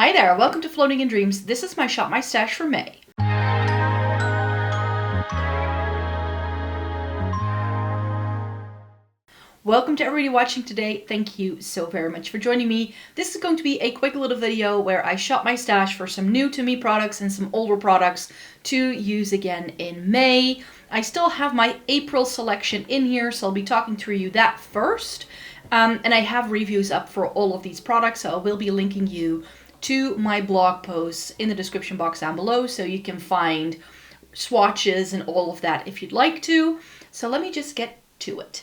Hi there, welcome to Floating in Dreams. This is my Shop My Stash for May. Welcome to everybody watching today. Thank you so very much for joining me. This is going to be a quick little video where I shop my stash for some new to me products and some older products to use again in May. I still have my April selection in here, so I'll be talking through you that first. And I have reviews up for all of these products, so I will be linking you to my blog posts in the description box down below so you can find swatches and all of that if you'd like to. So let me just get to it.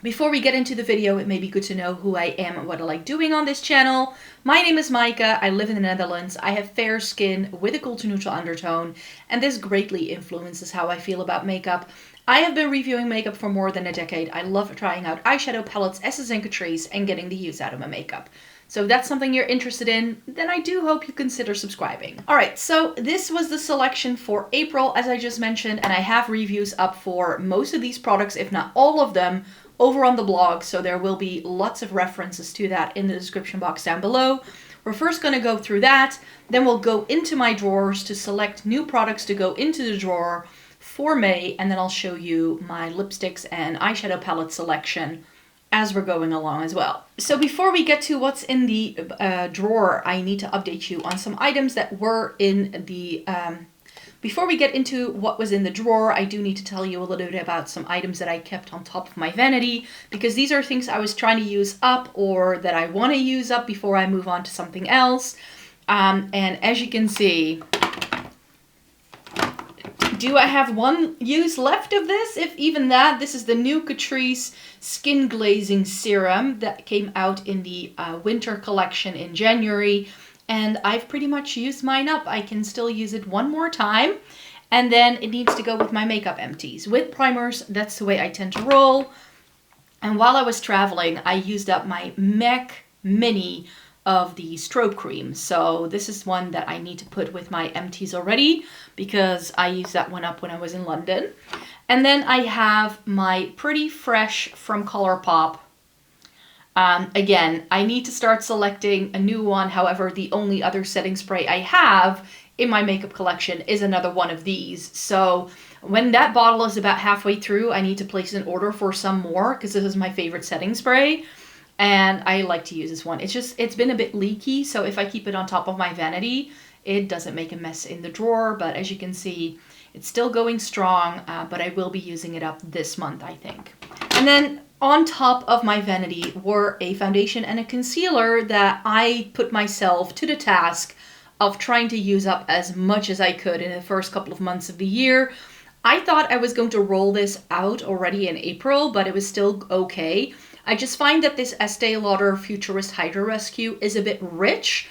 Before we get into the video, it may be good to know who I am and what I like doing on this channel. My name is Maaike, I live in the Netherlands, I have fair skin with a cool to neutral undertone, and this greatly influences how I feel about makeup. I have been reviewing makeup for more than a decade. I love trying out eyeshadow palettes, Estes and Catrice, and getting the use out of my makeup. So if that's something you're interested in, then I do hope you consider subscribing. Alright, so this was the selection for April, as I just mentioned, and I have reviews up for most of these products, if not all of them, over on the blog, so there will be lots of references to that in the description box down below. We're first going to go through that, then we'll go into my drawers to select new products to go into the drawer for May, and then I'll show you my lipsticks and eyeshadow palette selection as we're going along as well. So before we get to what's in the drawer, I need to update you on some items that were in the... Before we get into what was in the drawer, I do need to tell you a little bit about some items that I kept on top of my vanity, because these are things I was trying to use up or that I want to use up before I move on to something else. And as you can see, do I have one use left of this? If even that, this is the new Catrice Skin Glazing Serum that came out in the winter collection in January. And I've pretty much used mine up. I can still use it one more time. And then it needs to go with my makeup empties. With primers, that's the way I tend to roll. And while I was traveling, I used up my MAC Mini of the strobe cream. So this is one that I need to put with my empties already, because I used that one up when I was in London. And then I have my Pretty Fresh from ColourPop. Again, I need to start selecting a new one. However, the only other setting spray I have in my makeup collection is another one of these. So when that bottle is about halfway through, I need to place an order for some more, because this is my favorite setting spray. And I like to use this one. It's been a bit leaky, so if I keep it on top of my vanity, it doesn't make a mess in the drawer. But as you can see, it's still going strong, but I will be using it up this month, I think. And then on top of my vanity were a foundation and a concealer that I put myself to the task of trying to use up as much as I could in the first couple of months of the year. I thought I was going to roll this out already in April, but it was still okay. I just find that this Estee Lauder Futurist Hydra Rescue is a bit rich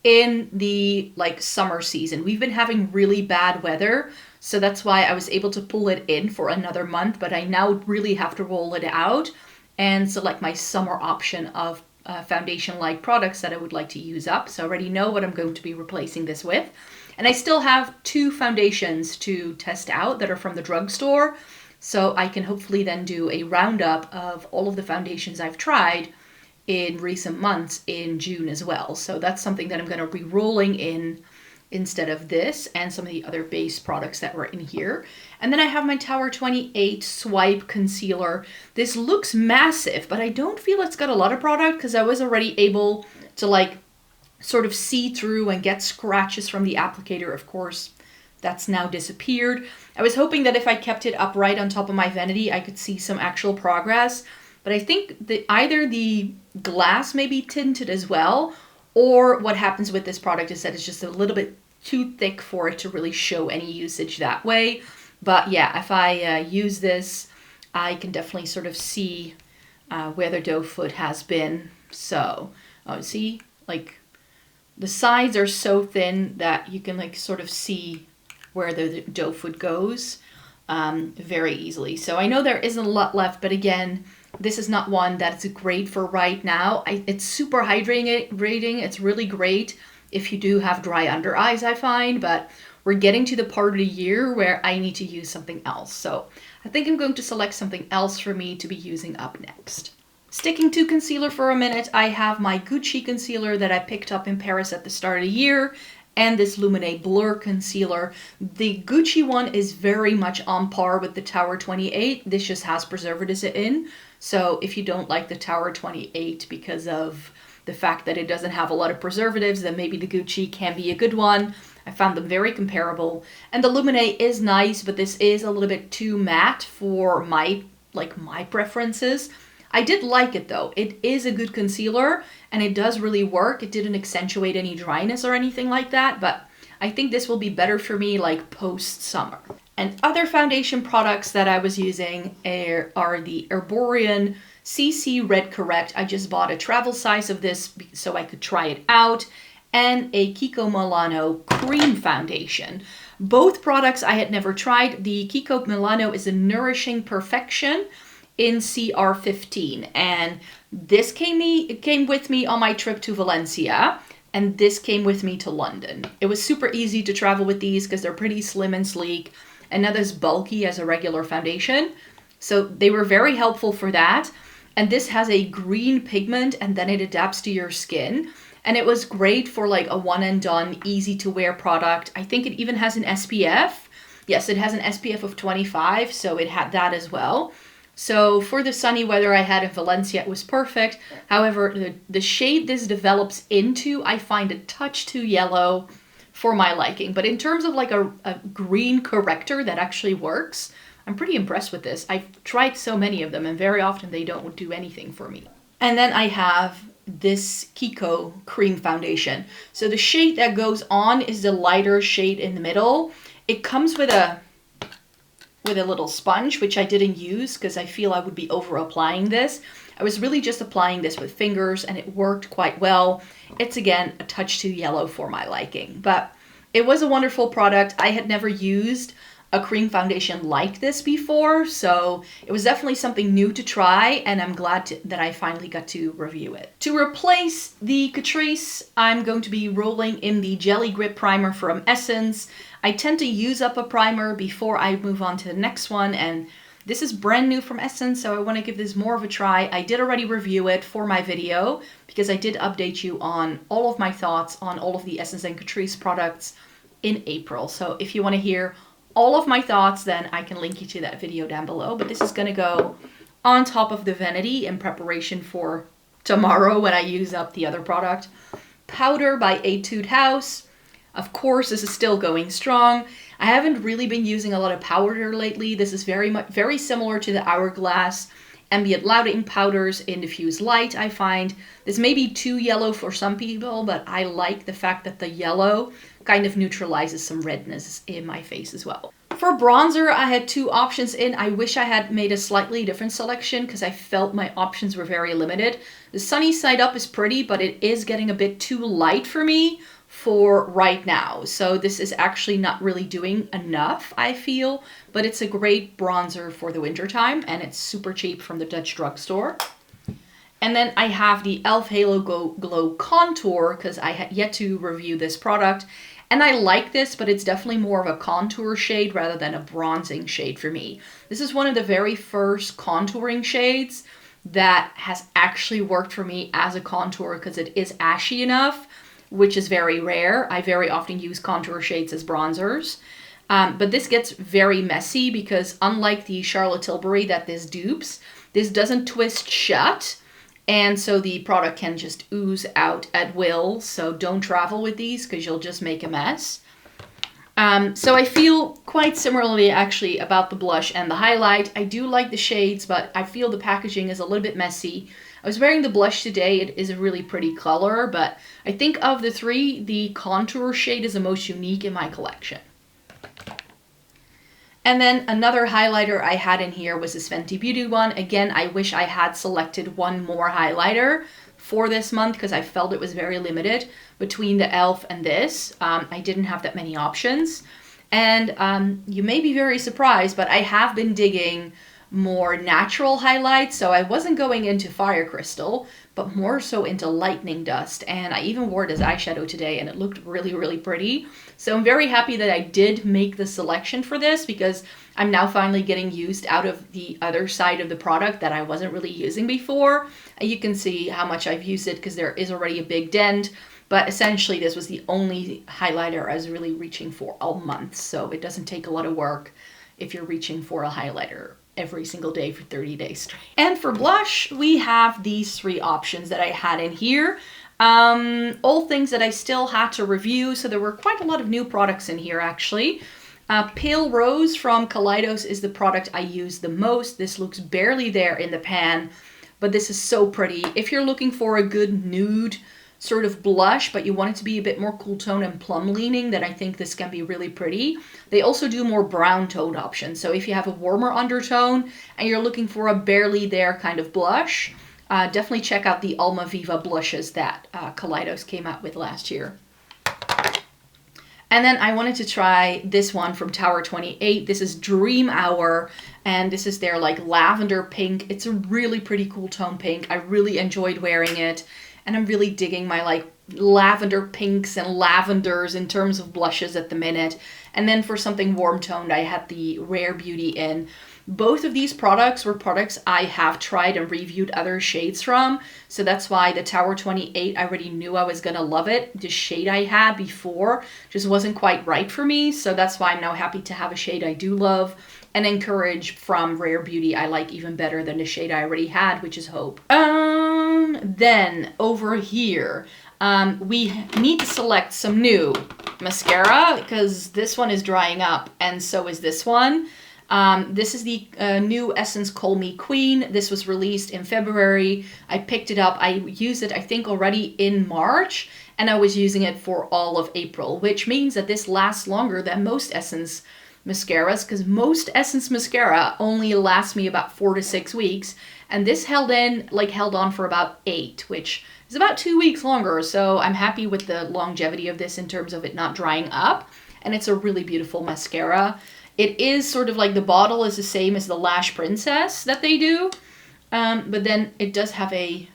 in the summer season. We've been having really bad weather, so that's why I was able to pull it in for another month, but I now really have to roll it out and select my summer option of foundation-like products that I would like to use up. So I already know what I'm going to be replacing this with. And I still have 2 foundations to test out that are from the drugstore, so I can hopefully then do a roundup of all of the foundations I've tried in recent months in June as well. So that's something that I'm going to be rolling in instead of this and some of the other base products that were in here. And then I have my Tower 28 Swipe Concealer. This looks massive, but I don't feel it's got a lot of product, because I was already able to sort of see through and get scratches from the applicator. Of course, that's now disappeared. I was hoping that if I kept it upright on top of my vanity, I could see some actual progress. But I think that either the glass may be tinted as well, or what happens with this product is that it's just a little bit too thick for it to really show any usage that way. But yeah, if I use this, I can definitely sort of see where the doe foot has been. So, see, the sides are so thin that you can sort of see where the doe foot goes very easily. So I know there isn't a lot left, but again, this is not one that's great for right now. It's super hydrating. It's really great if you do have dry under eyes, I find, but we're getting to the part of the year where I need to use something else. So I think I'm going to select something else for me to be using up next. Sticking to concealer for a minute, I have my Gucci concealer that I picked up in Paris at the start of the year, and this Luminate Blur concealer. The Gucci one is very much on par with the Tower 28. This just has preservatives in. So if you don't like the Tower 28 because of the fact that it doesn't have a lot of preservatives, then maybe the Gucci can be a good one. I found them very comparable. And the Luminate is nice, but this is a little bit too matte for my preferences. I did like it though. It is a good concealer and it does really work. It didn't accentuate any dryness or anything like that, but I think this will be better for me like post-summer. And other foundation products that I was using are the Erborian CC Red Correct. I just bought a travel size of this so I could try it out, and a Kiko Milano cream foundation. Both products I had never tried. The Kiko Milano is a Nourishing Perfection in CR15, and this came with me on my trip to Valencia, and this came with me to London. It was super easy to travel with these because they're pretty slim and sleek and not as bulky as a regular foundation, so they were very helpful for that. And this has a green pigment and then it adapts to your skin, and it was great for like a one and done, easy to wear product. I think it even has an SPF. Yes, it has an SPF of 25, so it had that as well. So for the sunny weather I had in Valencia, it was perfect. However, the shade this develops into, I find a touch too yellow for my liking. But in terms of like a green corrector that actually works, I'm pretty impressed with this. I've tried so many of them and very often they don't do anything for me. And then I have this Kiko cream foundation. So the shade that goes on is the lighter shade in the middle. It comes with a little sponge, which I didn't use because I feel I would be over applying this. I was really just applying this with fingers and it worked quite well. It's again a touch too yellow for my liking, but it was a wonderful product. I had never used a cream foundation like this before, so it was definitely something new to try, and I'm glad that I finally got to review it. To replace the Catrice, I'm going to be rolling in the Jelly Grip Primer from Essence. I tend to use up a primer before I move on to the next one, and this is brand new from Essence, so I want to give this more of a try. I did already review it for my video because I did update you on all of my thoughts on all of the Essence and Catrice products in April. So if you want to hear all of my thoughts, then I can link you to that video down below. But this is going to go on top of the vanity in preparation for tomorrow when I use up the other product. Powder by Etude House. Of course, this is still going strong. I haven't really been using a lot of powder lately. This is very similar to the Hourglass Ambient Louding powders in Diffuse Light, I find. This may be too yellow for some people, but I like the fact that the yellow kind of neutralizes some redness in my face as well. For bronzer, I had two options in. I wish I had made a slightly different selection because I felt my options were very limited. The Sunny Side Up is pretty, but it is getting a bit too light for me for right now. So this is actually not really doing enough, I feel, but it's a great bronzer for the winter time and it's super cheap from the Dutch drugstore. And then I have the e.l.f. Halo Glow Contour because I had yet to review this product. And I like this, but it's definitely more of a contour shade rather than a bronzing shade for me. This is one of the very first contouring shades that has actually worked for me as a contour because it is ashy enough, which is very rare. I very often use contour shades as bronzers. But this gets very messy because unlike the Charlotte Tilbury that this dupes, this doesn't twist shut. And so the product can just ooze out at will. So don't travel with these because you'll just make a mess. So I feel quite similarly actually about the blush and the highlight. I do like the shades, but I feel the packaging is a little bit messy. I was wearing the blush today. It is a really pretty color, but I think of the three, the contour shade is the most unique in my collection. And then another highlighter I had in here was this Fenty Beauty one. Again, I wish I had selected one more highlighter for this month because I felt it was very limited between the e.l.f. and this. I didn't have that many options. And you may be very surprised, but I have been digging more natural highlights. So I wasn't going into fire crystal, but more so into lightning dust. And I even wore it as eyeshadow today and it looked really, really pretty. So I'm very happy that I did make the selection for this because I'm now finally getting used out of the other side of the product that I wasn't really using before. And you can see how much I've used it because there is already a big dent. But essentially this was the only highlighter I was really reaching for all month. So it doesn't take a lot of work if you're reaching for a highlighter every single day for 30 days straight. And for blush, we have these 3 options that I had in here. All things that I still had to review, so there were quite a lot of new products in here actually. Pale Rose from Kaleidos is the product I use the most. This looks barely there in the pan, but this is so pretty. If you're looking for a good nude sort of blush, but you want it to be a bit more cool tone and plum leaning, then I think this can be really pretty. They also do more brown toned options. So if you have a warmer undertone and you're looking for a barely there kind of blush, definitely check out the Alma Viva blushes that Kaleidos came out with last year. And then I wanted to try this one from Tower 28. This is Dream Hour, and this is their like lavender pink. It's a really pretty cool tone pink. I really enjoyed wearing it. And I'm really digging my like lavender pinks and lavenders in terms of blushes at the minute. And then for something warm toned, I had the Rare Beauty in. Both of these products were products I have tried and reviewed other shades from. So that's why the Tower 28, I already knew I was going to love it. The shade I had before just wasn't quite right for me. So that's why I'm now happy to have a shade I do love. And Encourage from Rare Beauty I like even better than the shade I already had, which is Hope. Then over here, we need to select some new mascara because this one is drying up and so is this one. This is the new Essence Call Me Queen. This was released in February. I picked it up. I used it, I think, already in March, and I was using it for all of April, which means that this lasts longer than most Essence mascaras, because most Essence mascara only lasts me about 4 to 6 weeks, and this held on for about 8, which is about 2 weeks longer. So I'm happy with the longevity of this in terms of it not drying up, and it's a really beautiful mascara. It is sort of like the bottle is the same as the Lash Princess that they do, but then it does have a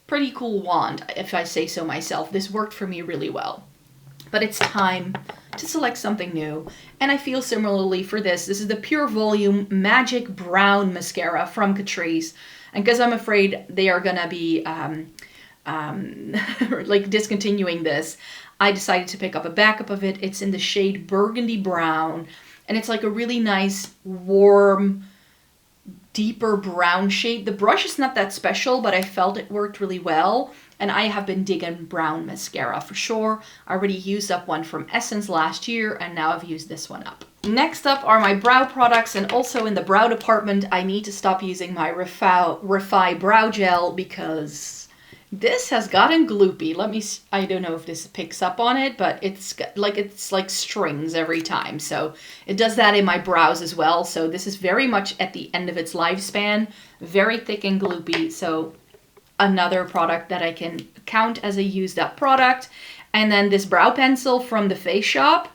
pretty cool wand, if I say so myself. This worked for me really well. But it's time to select something new, and I feel similarly for this. This is the Pure Volume Magic Brown Mascara from Catrice, and because I'm afraid they are gonna be like discontinuing this, I decided to pick up a backup of it. It's in the shade Burgundy Brown, and it's like a really nice, warm, deeper brown shade. The brush is not that special, but I felt it worked really well, and I have been digging brown mascara for sure. I already used up one from Essence last year, and now I've used this one up. Next up are my brow products, and also in the brow department, I need to stop using my Refi Brow Gel because this has gotten gloopy. I don't know if this picks up on it, but it's like strings every time. So it does that in my brows as well. So this is very much at the end of its lifespan, very thick and gloopy. So another product that I can count as a used up product. And then this brow pencil from the Face Shop.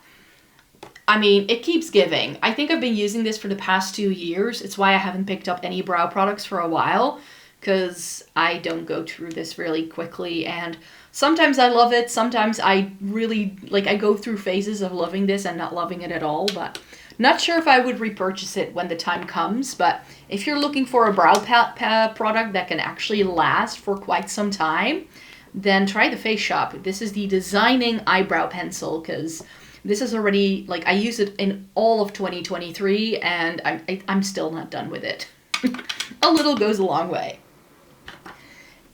I mean, it keeps giving. I think I've been using this for the past 2 years. It's why I haven't picked up any brow products for a while, because I don't go through this really quickly, and sometimes I love it, sometimes I really, I go through phases of loving this and not loving it at all, but not sure if I would repurchase it when the time comes. But if you're looking for a brow product that can actually last for quite some time, then try the Face Shop. This is the Designing Eyebrow Pencil, because this is already, I used it in all of 2023, and I'm still not done with it. A little goes a long way.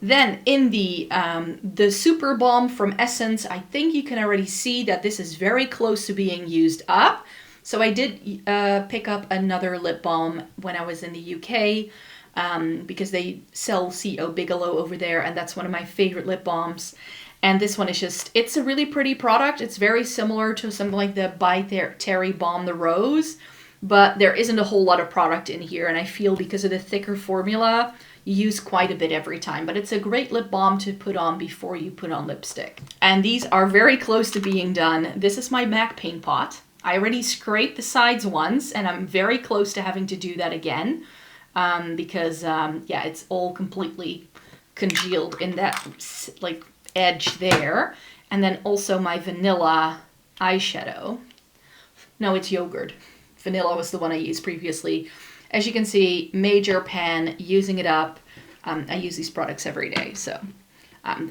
Then in the Super Balm from Essence, I think you can already see that this is very close to being used up. So I did pick up another lip balm when I was in the UK, because they sell C.O. Bigelow over there, and that's one of my favorite lip balms. And this one is it's a really pretty product. It's very similar to something like the By Terry Balm the Rose, but there isn't a whole lot of product in here, and I feel because of the thicker formula, you use quite a bit every time. But it's a great lip balm to put on before you put on lipstick. And these are very close to being done. This is my MAC Paint Pot. I already scraped the sides once, and I'm very close to having to do that again because, yeah, it's all completely congealed in that, like, edge there. And then also my vanilla eyeshadow. No, it's yogurt. Vanilla was the one I used previously. As you can see, major pan, using it up. I use these products every day, so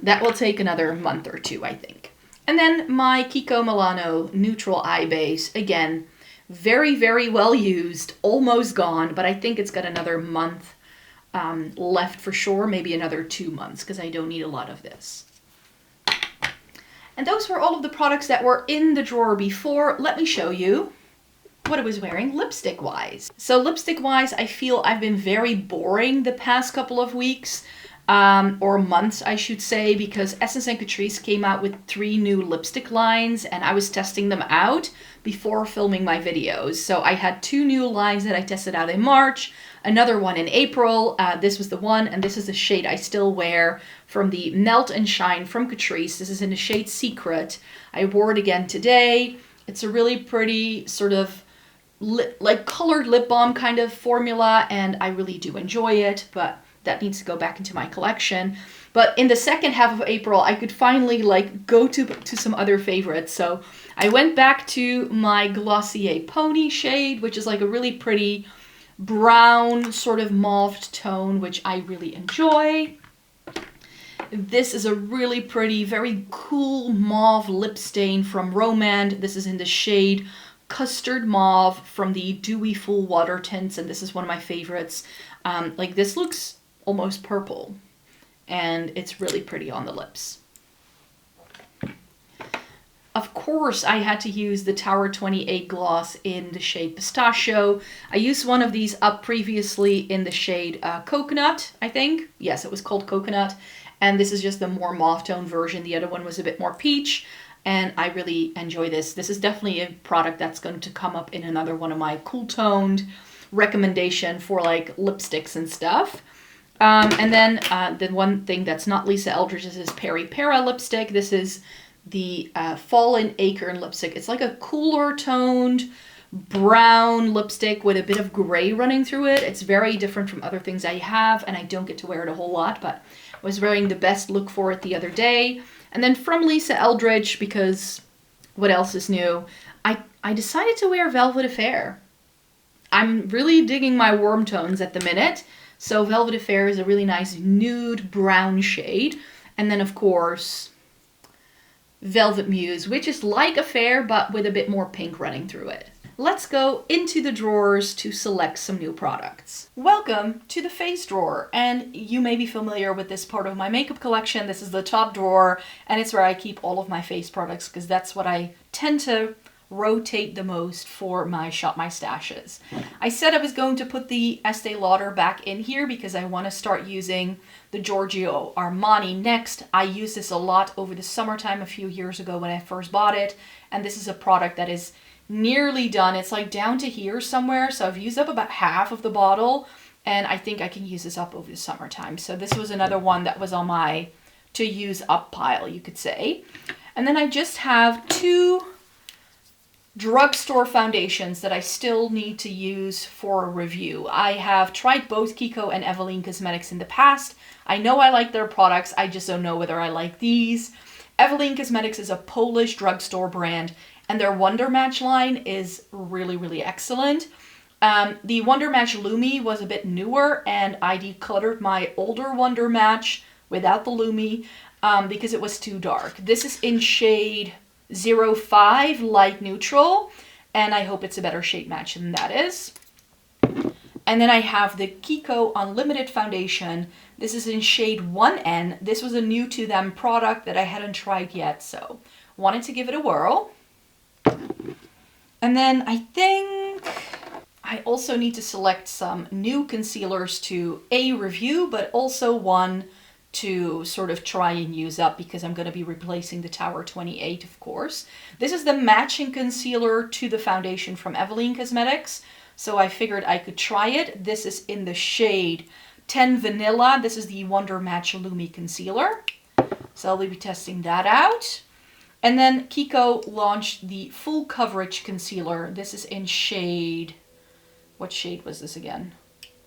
that will take another month or two, I think. And then my Kiko Milano Neutral Eye Base. Again, very, very well used, almost gone, but I think it's got another month left for sure, maybe another 2 months, because I don't need a lot of this. And those were all of the products that were in the drawer before. Let me show you what I was wearing lipstick-wise. So lipstick-wise, I feel I've been very boring the past couple of weeks, or months, I should say, because Essence and Catrice came out with 3 new lipstick lines, and I was testing them out before filming my videos. So I had 2 new lines that I tested out in March, another one in April. This was the one, and this is the shade I still wear from the Melt and Shine from Catrice. This is in the shade Secret. I wore it again today. It's a really pretty sort of like colored lip balm kind of formula, and I really do enjoy it, but that needs to go back into my collection. But in the second half of April, I could finally like go to some other favorites. So I went back to my Glossier Pony shade, which is like a really pretty brown sort of mauve tone, which I really enjoy. This is a really pretty, very cool mauve lip stain from Romand. This is in the shade Custard Mauve from the Dewy Full Water Tints, and this is one of my favorites. Like, this looks almost purple, and it's really pretty on the lips. Of course, I had to use the Tower 28 gloss in the shade Pistachio. I used one of these up previously in the shade Coconut, I think. Yes, it was called Coconut. And this is just the more mauve tone version. The other one was a bit more peach. And I really enjoy this. This is definitely a product that's going to come up in another one of my cool toned recommendation for like lipsticks and stuff. And then the one thing that's not Lisa Eldridge's is Peri Para lipstick. This is the Fallen Acorn lipstick. It's like a cooler toned brown lipstick with a bit of gray running through it. It's very different from other things I have, and I don't get to wear it a whole lot, but I was wearing the Best Look for it the other day. And then from Lisa Eldridge, because what else is new, I decided to wear Velvet Affair. I'm really digging my warm tones at the minute. So Velvet Affair is a really nice nude brown shade. And then, of course, Velvet Muse, which is like Affair, but with a bit more pink running through it. Let's go into the drawers to select some new products. Welcome to the face drawer, and you may be familiar with this part of my makeup collection. This is the top drawer, and it's where I keep all of my face products because that's what I tend to rotate the most for my Shop My Stashes. I said I was going to put the Estee Lauder back in here because I want to start using the Giorgio Armani next. I used this a lot over the summertime a few years ago when I first bought it, and this is a product that is nearly done. It's like down to here somewhere, so I've used up about half of the bottle, and I think I can use this up over the summertime. So this was another one that was on my to use up pile, you could say. And then I just have 2 drugstore foundations that I still need to use for a review. I have tried both Kiko and Eveline Cosmetics in the past. I know I like their products, I just don't know whether I like these. Eveline Cosmetics is a Polish drugstore brand, and their Wonder Match line is really, really excellent. The Wonder Match Lumi was a bit newer, and I decluttered my older Wonder Match without the Lumi because it was too dark. This is in shade 05 Light Neutral, and I hope it's a better shade match than that is. And then I have the Kiko Unlimited Foundation. This is in shade 1N. This was a new to them product that I hadn't tried yet, so wanted to give it a whirl. And then I think I also need to select some new concealers to review, but also one to sort of try and use up because I'm going to be replacing the Tower 28, of course. This is the matching concealer to the foundation from Eveline Cosmetics, so I figured I could try it. This is in the shade 10 Vanilla. This is the Wonder Match Lumi Concealer, so I'll be testing that out. And then Kiko launched the Full Coverage Concealer. This is in shade, what shade was this again?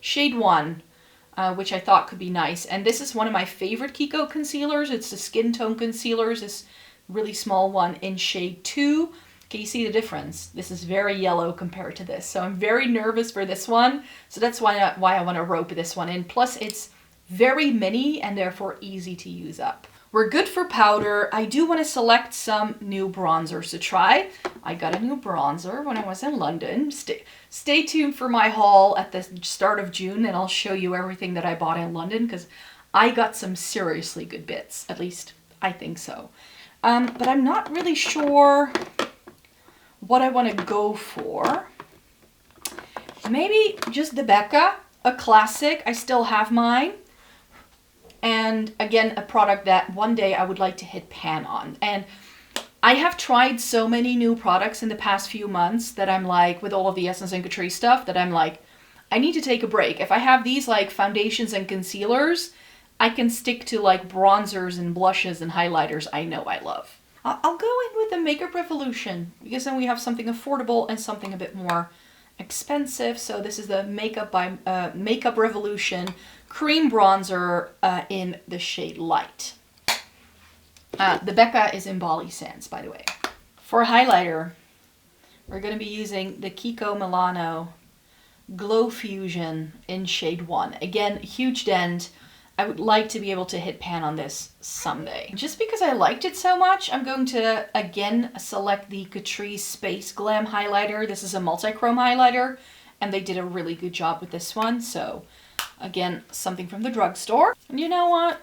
Shade 1, which I thought could be nice. And this is one of my favorite Kiko concealers. It's the Skin Tone Concealers, this really small one in shade 2. Can you see the difference? This is very yellow compared to this. So I'm very nervous for this one. So that's why I want to rope this one in. Plus it's very mini and therefore easy to use up. We're good for powder. I do want to select some new bronzers to try. I got a new bronzer when I was in London. Stay tuned for my haul at the start of June and I'll show you everything that I bought in London because I got some seriously good bits. At least I think so. But I'm not really sure what I want to go for. Maybe just the Becca, a classic. I still have mine. And again, a product that one day I would like to hit pan on. And I have tried so many new products in the past few months that I'm like, with all of the Essence and Catrice stuff, that I'm like, I need to take a break. If I have these like foundations and concealers, I can stick to like bronzers and blushes and highlighters I know I love. I'll go in with the Makeup Revolution because then we have something affordable and something a bit more expensive. So this is the Makeup Revolution cream bronzer in the shade Light. The Becca is in Bali Sands, by the way. For highlighter, we're going to be using the Kiko Milano Glow Fusion in shade 1. Again, huge dent. I would like to be able to hit pan on this someday. Just because I liked it so much, I'm going to again select the Catrice Space Glam highlighter. This is a multi-chrome highlighter and they did a really good job with this one. So again, something from the drugstore. And you know what?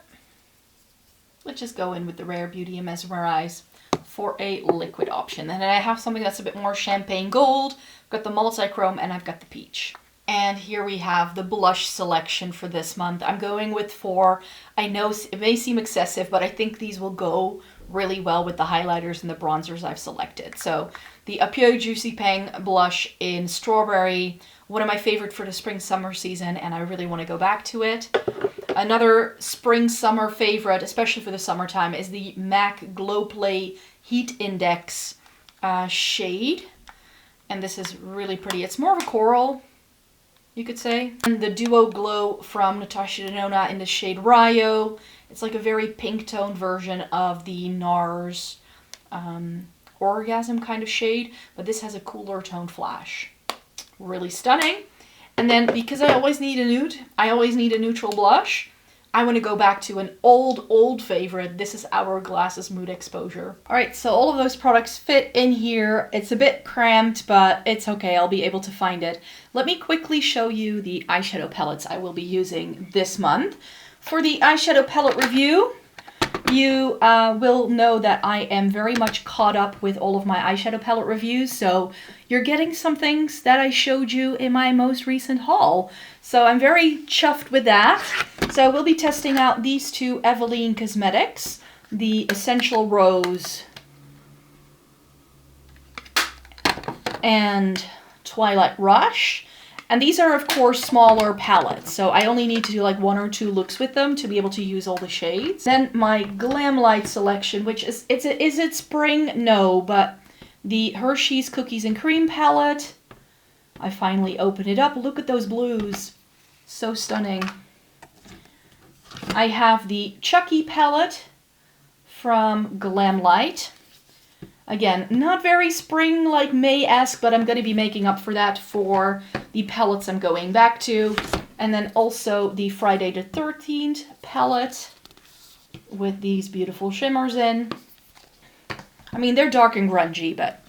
Let's just go in with the Rare Beauty and Mesmerize for a liquid option. And then I have something that's a bit more champagne gold. I've got the multi-chrome and I've got the peach. And here we have the blush selection for this month. I'm going with 4. I know it may seem excessive, but I think these will go really well with the highlighters and the bronzers I've selected. So the Apio Juicy Pang blush in Strawberry, one of my favorite for the spring-summer season, and I really want to go back to it. Another spring-summer favorite, especially for the summertime, is the MAC Glow Play Heat Index shade. And this is really pretty. It's more of a coral, you could say. And the Duo Glow from Natasha Denona in the shade Rayo. It's like a very pink toned version of the NARS Orgasm kind of shade, but this has a cooler toned flash. Really stunning. And then because I always need a nude, I always need a neutral blush, I want to go back to an old favorite. This is Hourglass's Mood Exposure. All right, so all of those products fit in here. It's a bit cramped, but it's okay. I'll be able to find it. Let me quickly show you the eyeshadow palettes I will be using this month. For the eyeshadow palette review, you will know that I am very much caught up with all of my eyeshadow palette reviews, so you're getting some things that I showed you in my most recent haul. So I'm very chuffed with that. So we'll be testing out these two Eveline Cosmetics, the Essential Rose and Twilight Rush. And these are, of course, smaller palettes, so I only need to do like 1 or 2 looks with them to be able to use all the shades. Then my Glam Light selection, which is it spring? No, but the Hershey's Cookies and Cream palette. I finally opened it up. Look at those blues. So stunning. I have the Chucky palette from Glam Light. Again, not very spring like May-esque, but I'm going to be making up for that for the palettes I'm going back to. And then also the Friday the 13th palette with these beautiful shimmers in. I mean, they're dark and grungy, but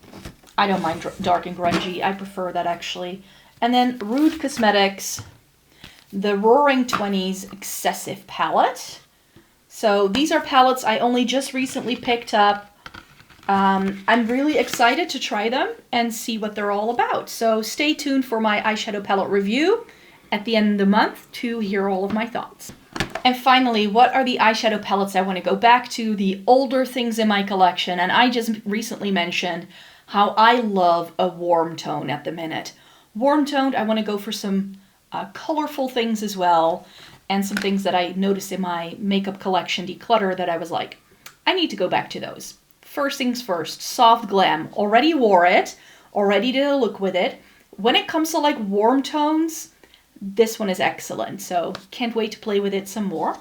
I don't mind dark and grungy. I prefer that actually. And then Rude Cosmetics, the Roaring 20s Excessive palette. So these are palettes I only just recently picked up. I'm really excited to try them and see what they're all about. So stay tuned for my eyeshadow palette review at the end of the month to hear all of my thoughts. And finally, what are the eyeshadow palettes I want to go back to, the older things in my collection? And I just recently mentioned how I love a warm tone at the minute. Warm toned, I want to go for some colorful things as well, and some things that I noticed in my makeup collection declutter that I was like, I need to go back to those. First things first, Soft Glam. Already wore it, already did a look with it. When it comes to like warm tones, this one is excellent. So can't wait to play with it some more.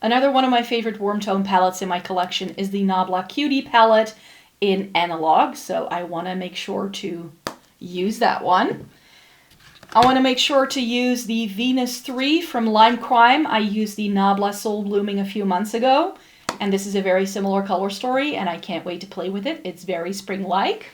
Another one of my favorite warm tone palettes in my collection is the Nabla Cutie palette in Analog. So I want to make sure to use that one. I want to make sure to use the Venus 3 from Lime Crime. I used the Nabla Soul Blooming a few months ago, and this is a very similar color story, and I can't wait to play with it. It's very spring-like.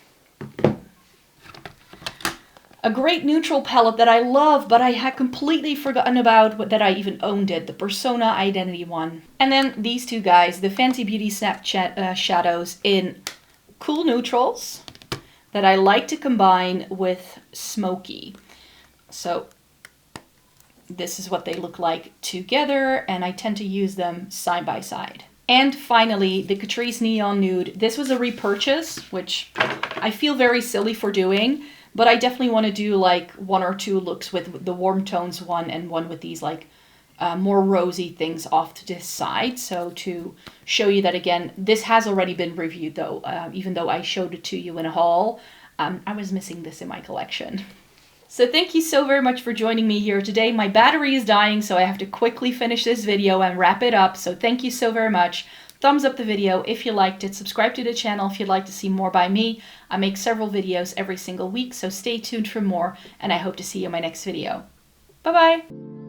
A great neutral palette that I love, but I had completely forgotten about that I even owned it, the Persona Identity one. And then these two guys, the Fancy Beauty Snapchat shadows in cool neutrals that I like to combine with smoky. So this is what they look like together, and I tend to use them side by side. And finally, the Catrice Neon Nude. This was a repurchase, which I feel very silly for doing, but I definitely want to do like one or two looks with the warm tones one and one with these like more rosy things off to this side. So to show you that again, this has already been reviewed though, even though I showed it to you in a haul, I was missing this in my collection. So thank you so very much for joining me here today. My battery is dying, so I have to quickly finish this video and wrap it up. So thank you so very much. Thumbs up the video if you liked it. Subscribe to the channel if you'd like to see more by me. I make several videos every single week, so stay tuned for more, and I hope to see you in my next video. Bye-bye!